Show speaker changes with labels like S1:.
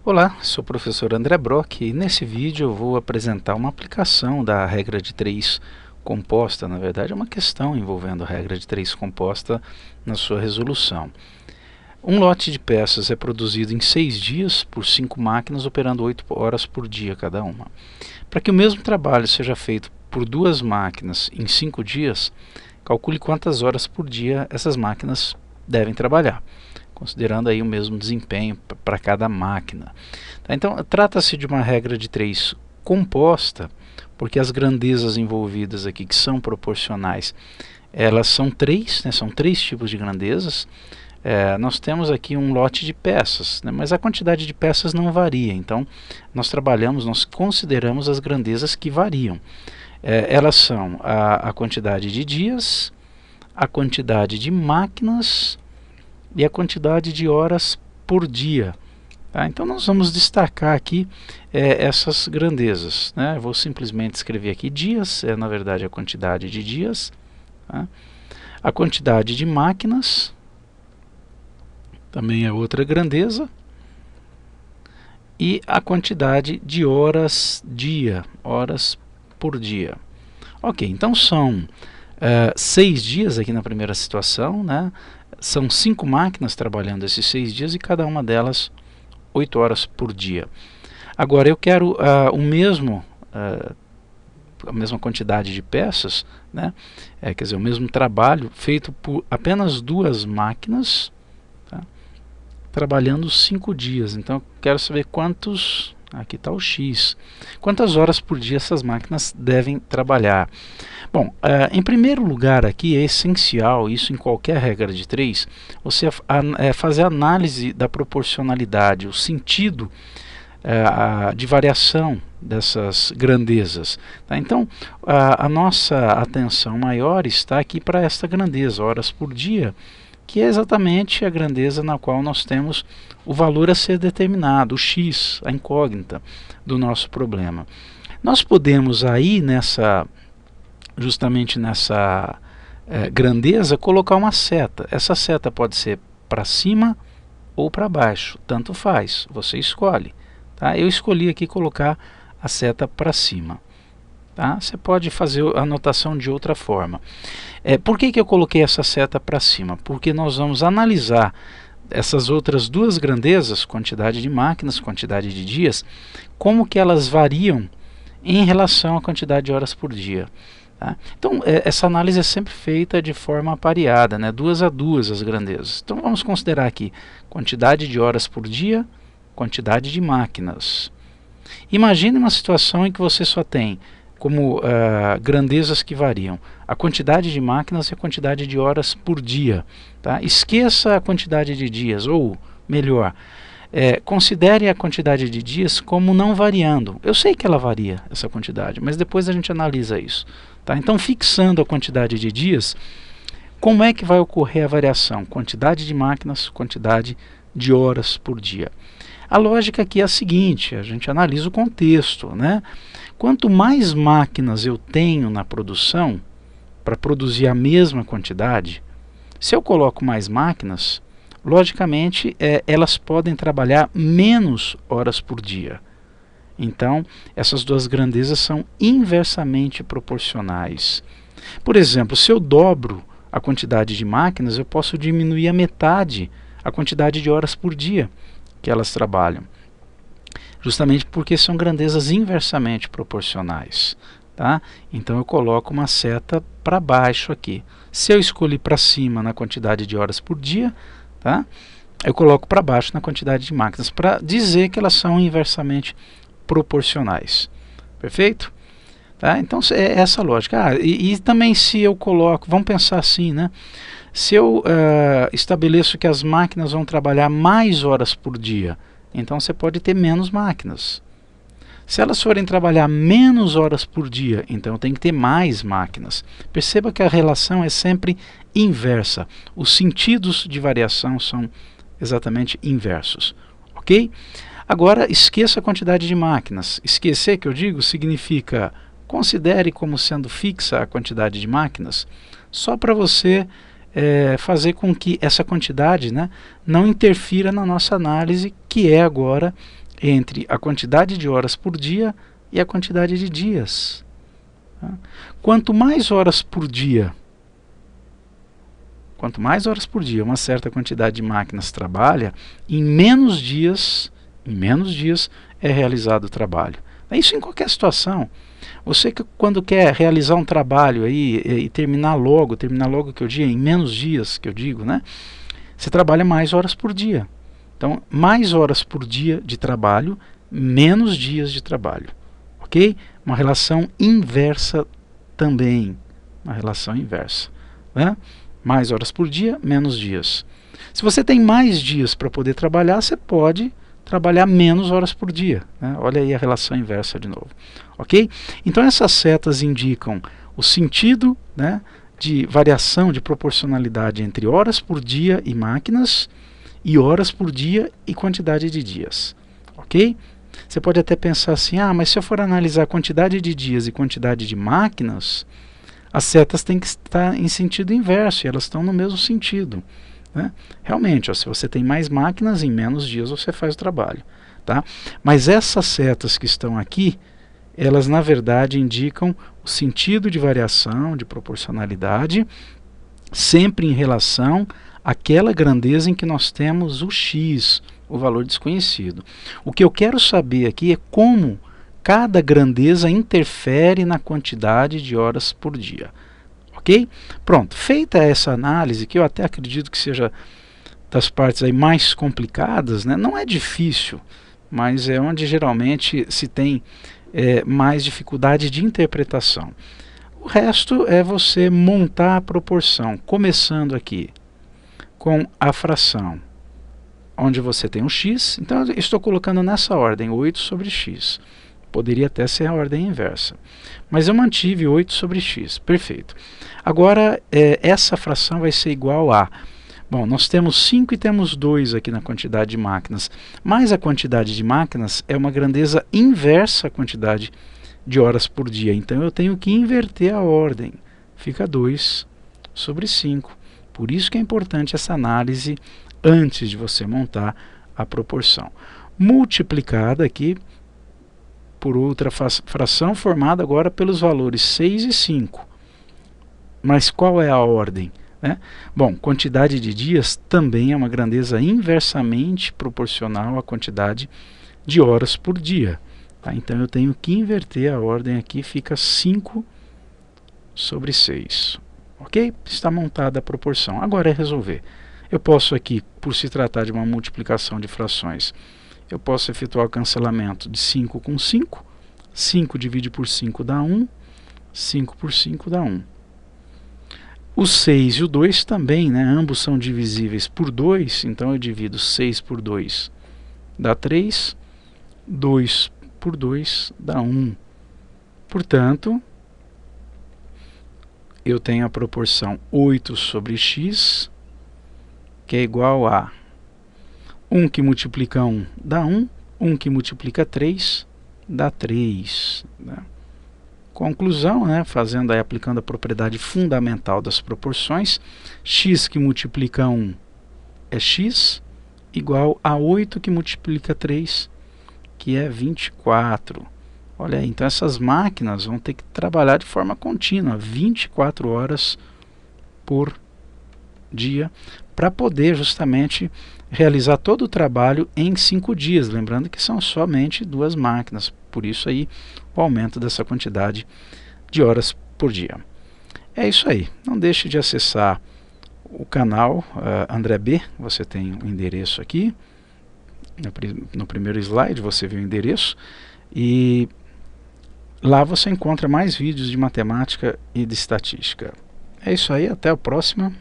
S1: Olá, sou o professor André Brock e nesse vídeo eu vou apresentar uma aplicação da regra de 3 composta. Na verdade é uma questão envolvendo a regra de 3 composta na sua resolução. Um lote de peças é produzido em 6 dias por 5 máquinas operando 8 horas por dia cada uma. Para que o mesmo trabalho seja feito por 2 máquinas em 5 dias, calcule quantas horas por dia essas máquinas devem trabalhar, considerando aí o mesmo desempenho para cada máquina. Tá? Então, trata-se de uma regra de 3 composta, porque as grandezas envolvidas aqui, que são proporcionais, elas são 3, né? São 3 tipos de grandezas. Nós temos aqui um lote de peças, né? Mas a quantidade de peças não varia, então nós consideramos as grandezas que variam. Elas são a quantidade de dias, a quantidade de máquinas e a quantidade de horas por dia. Tá? Então nós vamos destacar aqui essas grandezas. Né? Eu vou simplesmente escrever aqui dias, na verdade a quantidade de dias, tá? A quantidade de máquinas também é outra grandeza, e a quantidade de horas por dia. Ok, então são 6 dias aqui na primeira situação, né? São 5 máquinas trabalhando esses 6 dias e cada uma delas 8 horas por dia. Agora eu quero a mesma quantidade de peças, né? Quer dizer, o mesmo trabalho feito por apenas 2 máquinas, tá? Trabalhando 5 dias. Então eu quero saber quantos, aqui está o X, quantas horas por dia essas máquinas devem trabalhar. Bom, em primeiro lugar aqui é essencial, isso em qualquer regra de 3, você fazer a análise da proporcionalidade, o sentido de variação dessas grandezas. Tá? Então, a nossa atenção maior está aqui para esta grandeza, horas por dia, que é exatamente a grandeza na qual nós temos o valor a ser determinado, o X, a incógnita do nosso problema. Nós podemos aí, justamente nessa grandeza, colocar uma seta. Essa seta pode ser para cima ou para baixo, tanto faz, você escolhe. Tá? Eu escolhi aqui colocar a seta para cima. Tá? Você pode fazer a anotação de outra forma. Por que eu coloquei essa seta para cima? Porque nós vamos analisar essas outras 2 grandezas, quantidade de máquinas, quantidade de dias, como que elas variam em relação à quantidade de horas por dia. Tá? Então, essa análise é sempre feita de forma pareada, né? 2 a 2 as grandezas. Então, vamos considerar aqui quantidade de horas por dia, quantidade de máquinas. Imagine uma situação em que você só tem como grandezas que variam a quantidade de máquinas e a quantidade de horas por dia. Tá? Esqueça a quantidade de dias, ou melhor, considere a quantidade de dias como não variando. Eu sei que ela varia, essa quantidade, mas depois a gente analisa isso. Tá? Então, fixando a quantidade de dias, como é que vai ocorrer a variação? Quantidade de máquinas, quantidade de horas por dia. A lógica aqui é a seguinte, a gente analisa o contexto, né? Quanto mais máquinas eu tenho na produção, para produzir a mesma quantidade, se eu coloco mais máquinas, logicamente elas podem trabalhar menos horas por dia. Então, essas 2 grandezas são inversamente proporcionais. Por exemplo, se eu dobro a quantidade de máquinas, eu posso diminuir a metade a quantidade de horas por dia que elas trabalham, justamente porque são grandezas inversamente proporcionais. Tá? Então eu coloco uma seta para baixo aqui. Se eu escolhi para cima na quantidade de horas por dia, tá? Eu coloco para baixo na quantidade de máquinas, para dizer que elas são inversamente proporcionais. Perfeito? Tá? Então é essa a lógica. E também se eu coloco, vamos pensar assim, né? Se eu estabeleço que as máquinas vão trabalhar mais horas por dia, então você pode ter menos máquinas. Se elas forem trabalhar menos horas por dia, então tem que ter mais máquinas. Perceba que a relação é sempre inversa. Os sentidos de variação são exatamente inversos. Ok? Agora, esqueça a quantidade de máquinas. Esquecer, que eu digo, significa considere como sendo fixa a quantidade de máquinas, só para você fazer com que essa quantidade, né, não interfira na nossa análise, que é agora entre a quantidade de horas por dia e a quantidade de dias. Tá? Quanto mais horas por dia uma certa quantidade de máquinas trabalha, em menos dias é realizado o trabalho. Isso em qualquer situação. Você que quando quer realizar um trabalho aí e terminar logo que eu digo, em menos dias que eu digo, né? Você trabalha mais horas por dia. Então, mais horas por dia de trabalho, menos dias de trabalho. Ok? Uma relação inversa também. Uma relação inversa. Né? Mais horas por dia, menos dias. Se você tem mais dias para poder trabalhar, você pode trabalhar menos horas por dia. Né? Olha aí a relação inversa de novo. Ok? Então essas setas indicam o sentido, né, de variação de proporcionalidade entre horas por dia e máquinas, e horas por dia e quantidade de dias. Ok? Você pode até pensar assim, mas se eu for analisar a quantidade de dias e quantidade de máquinas, as setas têm que estar em sentido inverso, e elas estão no mesmo sentido. Né? Realmente, se você tem mais máquinas, em menos dias você faz o trabalho. Tá? Mas essas setas que estão aqui, elas na verdade indicam o sentido de variação, de proporcionalidade, sempre em relação àquela grandeza em que nós temos o x, o valor desconhecido. O que eu quero saber aqui é como cada grandeza interfere na quantidade de horas por dia. Ok? Pronto, feita essa análise, que eu até acredito que seja das partes aí mais complicadas, né? Não é difícil, mas é onde geralmente se tem mais dificuldade de interpretação. O resto é você montar a proporção, começando aqui com a fração, onde você tem um x, então eu estou colocando nessa ordem, 8 sobre x. Poderia até ser a ordem inversa. Mas eu mantive 8 sobre x. Perfeito. Agora, essa fração vai ser igual a... Bom, nós temos 5 e temos 2 aqui na quantidade de máquinas. Mas a quantidade de máquinas é uma grandeza inversa à quantidade de horas por dia. Então eu tenho que inverter a ordem. Fica 2 sobre 5. Por isso que é importante essa análise antes de você montar a proporção. Multiplicada aqui por outra fração formada agora pelos valores 6 e 5. Mas qual é a ordem? Né? Bom, quantidade de dias também é uma grandeza inversamente proporcional à quantidade de horas por dia. Tá? Então eu tenho que inverter a ordem aqui, fica 5 sobre 6. Ok? Está montada a proporção. Agora é resolver. Eu posso aqui, por se tratar de uma multiplicação de frações, eu posso efetuar o cancelamento de 5 com 5. 5 divide por 5 dá 1. 5 por 5 dá 1. O 6 e o 2 também, né? Ambos são divisíveis por 2. Então eu divido 6 por 2 dá 3. 2 por 2 dá 1. Portanto, eu tenho a proporção 8 sobre x, que é igual a 1 que multiplica 1 dá 1, 1 que multiplica 3 dá 3. Né? Conclusão, né? Fazendo aí, aplicando a propriedade fundamental das proporções, x que multiplica 1 é x, igual a 8 que multiplica 3, que é 24. Olha aí, então essas máquinas vão ter que trabalhar de forma contínua, 24 horas por dia, para poder justamente realizar todo o trabalho em 5 dias, lembrando que são somente 2 máquinas, por isso aí o aumento dessa quantidade de horas por dia. É isso aí, não deixe de acessar o canal André B, você tem o endereço aqui, no primeiro slide você vê o endereço, e lá você encontra mais vídeos de matemática e de estatística. É isso aí, até a próxima.